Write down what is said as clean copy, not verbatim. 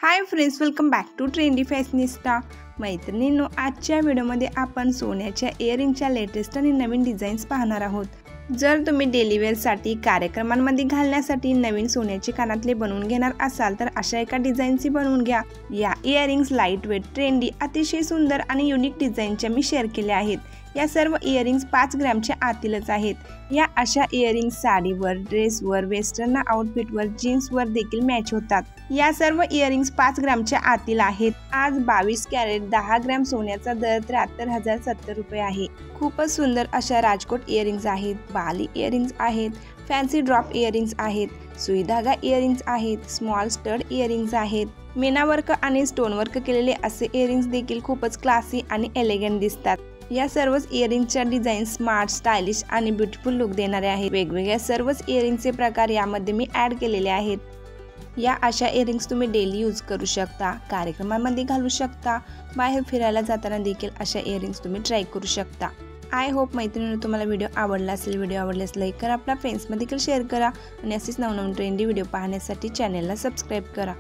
High friends, welcome back to trendy fashionista. मैत्रिणींनो, आजच्या व्हिडिओमध्ये आपण सोन्याच्या इयरिंगच्या लेटेस्ट आणि नवीन डिझाईन्स पाहणार आहोत। जर तुम्ही डेली वेअरसाठी कार्यक्रमांमध्ये घालण्यासाठी नवीन सोन्याचे कानातले बनवून घेणार असाल तर अशा एका डिझाईनची बनवून घ्या। या इयरिंग्स लाईट वेट, ट्रेंडी, अतिशय सुंदर आणि युनिक डिझाईनच्या मी शेअर केल्या आहेत। या सर्व इयरिंग्स 5 ग्रॅमच्या आतीलच आहेत। या अशा इयरिंग्स साडीवर, ड्रेसवर, वेस्टर्न आउटफिटवर, जीन्सवर देखील मॅच होतात। या सर्व इयरिंग्स 5 ग्रॅमच्या आतील आहेत। आज 22 कॅरेट 10 ग्रॅम सोन्याचा दर 73,070 रुपये आहे। खूपच सुंदर अशा राजकोट इयरिंग्स आहेत, बाली इयरिंग्स आहेत, फॅन्सी ड्रॉप इयरिंग्स आहेत, सुईधागा इयरिंग्स आहेत, स्मॉल स्टड इयरिंग्स आहेत, मीना वर्क आणि स्टोन वर्क केलेले असे इयरिंग्स देखील खूपच क्लासी आणि एलिगंट दिसतात। या सर्वच इयरिंगच्या डिझाईन स्मार्ट, स्टायलिश आणि ब्युटिफुल लुक देणारे आहेत। वेगवेगळ्या सर्वच इयरिंगचे प्रकार यामध्ये मी ॲड केलेले आहेत। या अशा इयरिंग्स तुम्ही डेली यूज करू शकता, कार्यक्रमांमध्ये घालू शकता, बाहेर फिरायला जाताना देखील अशा इयरिंग्स तुम्ही ट्राय करू शकता। आय होप मैत्रिणींनो तुम्हाला व्हिडिओ आवडला असेल। व्हिडिओ आवडल्यास लाईक करा, आपल्या फ्रेंड्समध्ये देखील शेअर करा आणि असेच नवनवीन ट्रेंडी व्हिडिओ पाहण्यासाठी चॅनलला सबस्क्राईब करा।